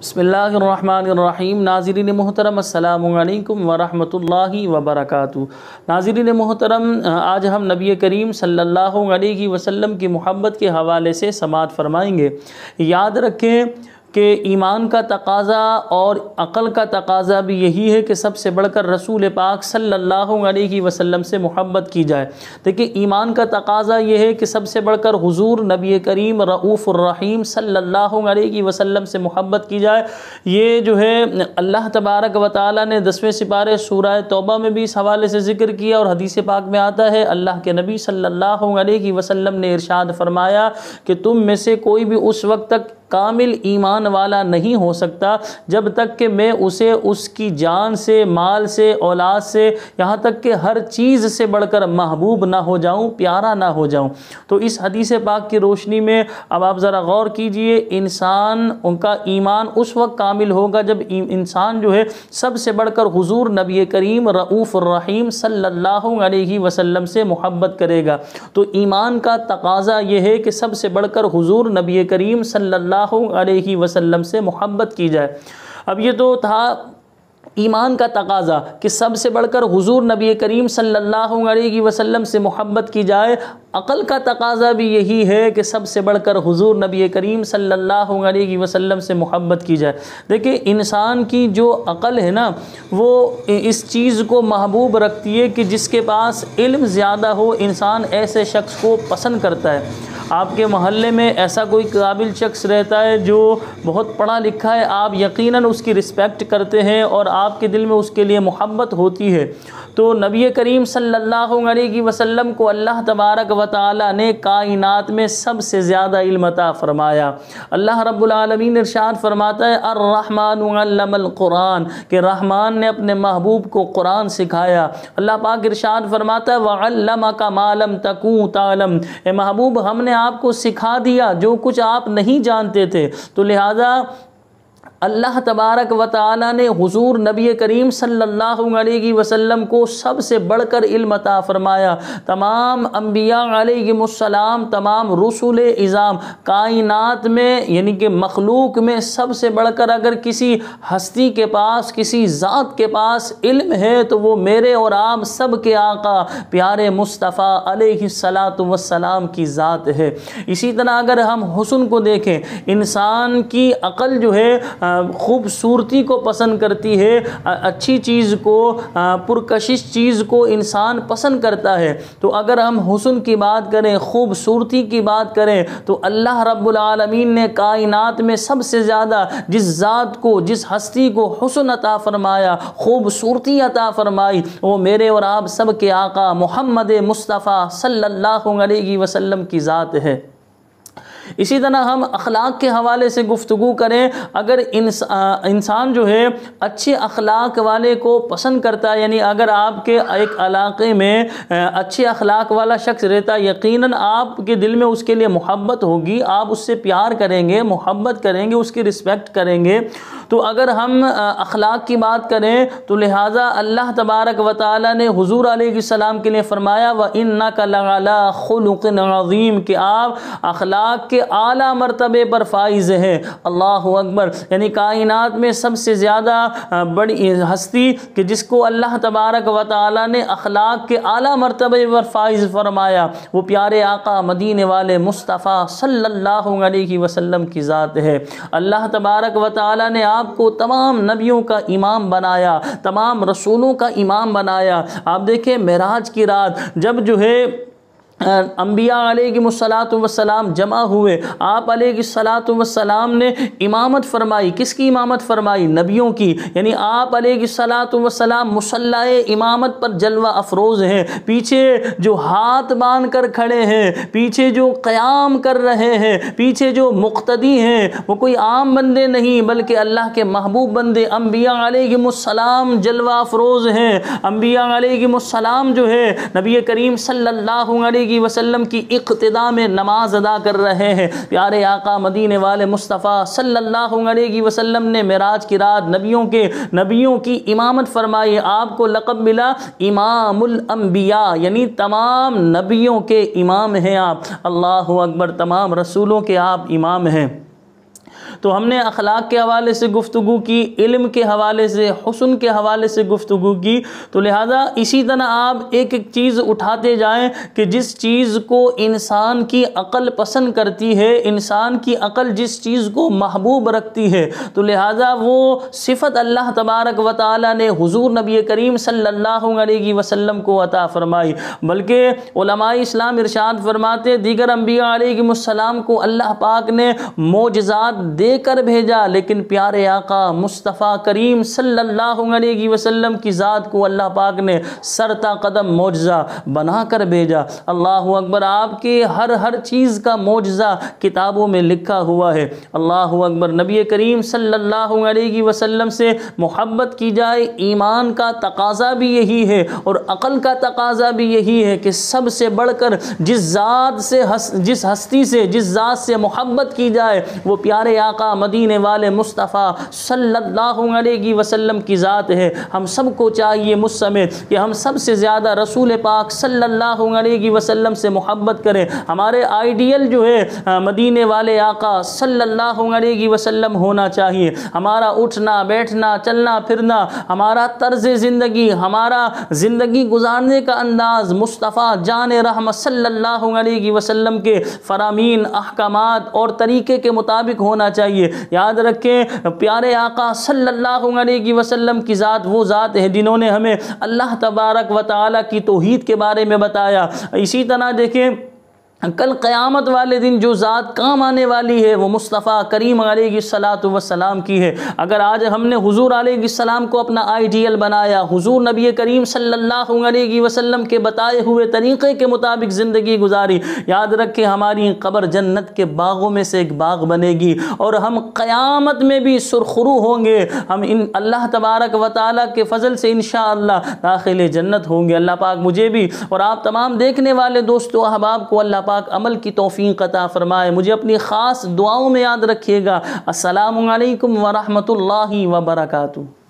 بسم اللہ الرحمن الرحیم۔ ناظرین محترم السلام علیکم ورحمۃ اللہ وبرکاتہ۔ ناظرین محترم، آج ہم نبی کریم صلی اللہ علیہ وسلم کی محبت کے حوالے سے سماعت فرمائیں گے۔ یاد رکھیں کہ ایمان کا تقاضا اور عقل کا تقاضا بھی یہی ہے کہ سب سے بڑھ کر رسول پاک صلی اللہ علیہ وسلم سے محبت کی جائے۔ دیکھیں، ایمان کا تقاضا یہ ہے کہ سب سے بڑھ کر حضور نبی کریم رؤوف الرحیم صلی اللہ علیہ وسلم سے محبت کی جائے۔ یہ جو ہے اللہ تبارک و تعالیٰ نے 10ویں سپارے سورہ توبہ میں بھی اس حوالے سے ذکر کیا، اور حدیث پاک میں آتا ہے اللہ کے نبی صلی اللہ علیہ وسلم نے ارشاد فرمایا کہ تم میں سے کوئی بھی اس وقت تک کامل ایمان والا نہیں ہو سکتا جب تک کہ میں اسے اس کی جان سے، مال سے، اولاد سے، یہاں تک کہ ہر چیز سے بڑھ کر محبوب نہ ہو جاؤں، پیارا نہ ہو جاؤں۔ تو اس حدیث پاک کی روشنی میں اب آپ ذرا غور کیجئے، انسان ان کا ایمان اس وقت کامل ہوگا جب انسان جو ہے سب سے بڑھ کر حضور نبی کریم رؤوف الرحیم صلی اللہ علیہ وسلم سے محبت کرے گا۔ تو ایمان کا تقاضا یہ ہے کہ سب سے بڑھ کر حضور نبی کریم صلی اللہ علیہ وسلم سے محبت کی جائے۔ اب یہ تو تھا ایمان کا تقاضا کہ سب سے بڑھ کر حضور نبی کریم صلی اللہ علیہ وسلم سے محبت کی جائے۔ عقل کا تقاضا بھی یہی ہے کہ سب سے بڑھ کر حضور نبی کریم صلی اللہ علیہ وسلم سے محبت کی جائے۔ دیکھیں، انسان کی جو عقل ہے نا، وہ اس چیز کو محبوب رکھتی ہے کہ جس کے پاس علم زیادہ ہو، انسان ایسے شخص کو پسند کرتا ہے۔ آپ کے محلے میں ایسا کوئی قابل شخص رہتا ہے جو بہت پڑھا لکھا ہے، آپ یقیناً اس کی رسپیکٹ کرتے ہیں اور آپ کے دل میں اس کے لیے محبت ہوتی ہے۔ تو نبی کریم صلی اللہ علیہ وسلم کو اللہ تبارک و تعالی نے کائنات میں سب سے زیادہ علم عطا فرمایا۔ اللہ رب العالمین ارشاد فرماتا ہے الرحمن علم القرآن، کہ رحمان نے اپنے محبوب کو قرآن سکھایا۔ اللہ پاک ارشاد فرماتا ہے وَعَلَّمَكَ مَا لَمْ تَكُونْ تَعْلَمْ، اے محبوب ہم نے آپ کو سکھا دیا جو کچھ آپ نہیں جانتے تھے۔ تو لہذا اللہ تبارک و تعالی نے حضور نبی کریم صلی اللہ علیہ وسلم کو سب سے بڑھ کر علم عطا فرمایا۔ تمام انبیاء علیہم السلام، تمام رسول اعظام، کائنات میں یعنی کہ مخلوق میں سب سے بڑھ کر اگر کسی ہستی کے پاس، کسی ذات کے پاس علم ہے تو وہ میرے اور آپ سب کے آقا پیارے مصطفیٰ علیہ السلام کی ذات ہے۔ اسی طرح اگر ہم حسن کو دیکھیں، انسان کی عقل جو ہے خوبصورتی کو پسند کرتی ہے، اچھی چیز کو، پرکشش چیز کو انسان پسند کرتا ہے۔ تو اگر ہم حسن کی بات کریں، خوبصورتی کی بات کریں، تو اللہ رب العالمین نے کائنات میں سب سے زیادہ جس ذات کو، جس ہستی کو حسن عطا فرمایا، خوبصورتی عطا فرمائی، وہ میرے اور آپ سب کے آقا محمد مصطفیٰ صلی اللہ علیہ وسلم کی ذات ہے۔ اسی طرح ہم اخلاق کے حوالے سے گفتگو کریں، اگر انسان جو ہے اچھے اخلاق والے کو پسند کرتا ہے، یعنی اگر آپ کے ایک علاقے میں اچھے اخلاق والا شخص رہتا ہے، یقیناً آپ کے دل میں اس کے لیے محبت ہوگی، آپ اس سے پیار کریں گے، محبت کریں گے، اس کی رسپیکٹ کریں گے۔ تو اگر ہم اخلاق کی بات کریں تو لہٰذا اللہ تبارک و تعالی نے حضور علیہ السلام کے لیے فرمایا وَإِنَّكَ لَعَلَىٰ خُلُقٍ عَظِيمٍ، کہ آپ اخلاق کے اعلیٰ مرتبے پر فائز ہیں۔ اللہ اکبر، یعنی کائنات میں سب سے زیادہ بڑی ہستی کہ جس کو اللہ تبارک و تعالی نے اخلاق کے اعلیٰ مرتبے پر فائز فرمایا، وہ پیارے آقا مدینے والے مصطفیٰ صلی اللہ علیہ وسلم کی ذات ہے۔ اللہ تبارک و تعالی نے آپ کو تمام نبیوں کا امام بنایا، تمام رسولوں کا امام بنایا۔ آپ دیکھیں معراج کی رات جب جو ہے انبیاء علیہم السلام جمع ہوئے، آپ علیہ السلام نے امامت فرمائی۔ کس کی امامت فرمائی؟ نبیوں کی۔ یعنی آپ علیہ السلام مصلی امامت پر جلوہ افروز ہیں، پیچھے جو ہاتھ باندھ کر کھڑے ہیں، پیچھے جو قیام کر رہے ہیں، پیچھے جو مقتدی ہیں، وہ کوئی عام بندے نہیں بلکہ اللہ کے محبوب بندے انبیاء علیہم السلام جلوہ افروز ہیں۔ انبیاء علیہم السلام جو ہے نبی کریم صلی اللہ علیہ وسلم کی اقتداء میں نماز ادا کر رہے ہیں۔ پیارے آقا مدینے والے مصطفیٰ صلی اللہ علیہ وسلم نے معراج کی رات نبیوں کی امامت فرمائی۔ آپ کو لقب ملا امام الانبیاء، یعنی تمام نبیوں کے امام ہیں آپ۔ اللہ اکبر، تمام رسولوں کے آپ امام ہیں۔ تو ہم نے اخلاق کے حوالے سے گفتگو کی، علم کے حوالے سے، حسن کے حوالے سے گفتگو کی، تو لہٰذا اسی طرح آپ ایک ایک چیز اٹھاتے جائیں کہ جس چیز کو انسان کی عقل پسند کرتی ہے، انسان کی عقل جس چیز کو محبوب رکھتی ہے، تو لہٰذا وہ صفت اللہ تبارک و تعالیٰ نے حضور نبی کریم صلی اللہ علیہ وسلم کو عطا فرمائی۔ بلکہ علماء اسلام ارشاد فرماتے دیگر انبیاء علیہ السلام کو اللہ پاک نے معجزات دے کر بھیجا، لیکن پیارے آقا مصطفیٰ کریم صلی اللہ علیہ وسلم کی ذات کو اللہ پاک نے سرتا قدم معجزہ بنا کر بھیجا۔ اللہ اکبر، آپ کے ہر چیز کا معجزہ کتابوں میں لکھا ہوا ہے۔ اللہ اکبر، نبی کریم صلی اللہ علیہ وسلم سے محبت کی جائے، ایمان کا تقاضا بھی یہی ہے اور عقل کا تقاضا بھی یہی ہے کہ سب سے بڑھ کر جس ہستی سے جس ذات سے محبت کی جائے وہ پیارے آقا مدینے والے مصطفیٰ صلی اللہ علیہ وسلم کی ذات ہے۔ ہم سب کو چاہیے مجھ سمیت کہ ہم سب سے زیادہ رسول پاک صلی اللہ علیہ وسلم سے محبت کریں۔ ہمارے آئیڈیل جو ہے مدینے والے آقا صلی اللہ علیہ وسلم ہونا چاہیے۔ ہمارا اٹھنا بیٹھنا چلنا پھرنا، ہمارا طرز زندگی، ہمارا زندگی گزارنے کا انداز مصطفیٰ جان رحمت صلی اللہ علیہ وسلم کے فرامین، احکامات اور طریقے کے مطابق ہونا چاہیے۔ یاد رکھیں پیارے آقا صلی اللہ علیہ وسلم کی ذات وہ ذات ہے جنہوں نے ہمیں اللہ تبارک و تعالیٰ کی توحید کے بارے میں بتایا۔ اسی طرح دیکھیں کل قیامت والے دن جو ذات کام آنے والی ہے وہ مصطفیٰ کریم علیہ الصلاۃ والسلام کی ہے۔ اگر آج ہم نے حضور علیہ السلام کو اپنا آئیڈیل بنایا، حضور نبی کریم صلی اللہ علیہ وسلم کے بتائے ہوئے طریقے کے مطابق زندگی گزاری، یاد رکھیں ہماری قبر جنت کے باغوں میں سے ایک باغ بنے گی اور ہم قیامت میں بھی سرخرو ہوں گے۔ ہم ان اللہ تبارک و تعالیٰ کے فضل سے انشاءاللہ داخل جنت ہوں گے۔ اللہ پاک مجھے بھی اور آپ تمام دیکھنے والے دوستوں احباب کو اللہ پاک عمل کی توفیق عطا فرمائے۔ مجھے اپنی خاص دعاؤں میں یاد رکھیے گا۔ السلام علیکم ورحمۃ اللہ وبرکاتہ۔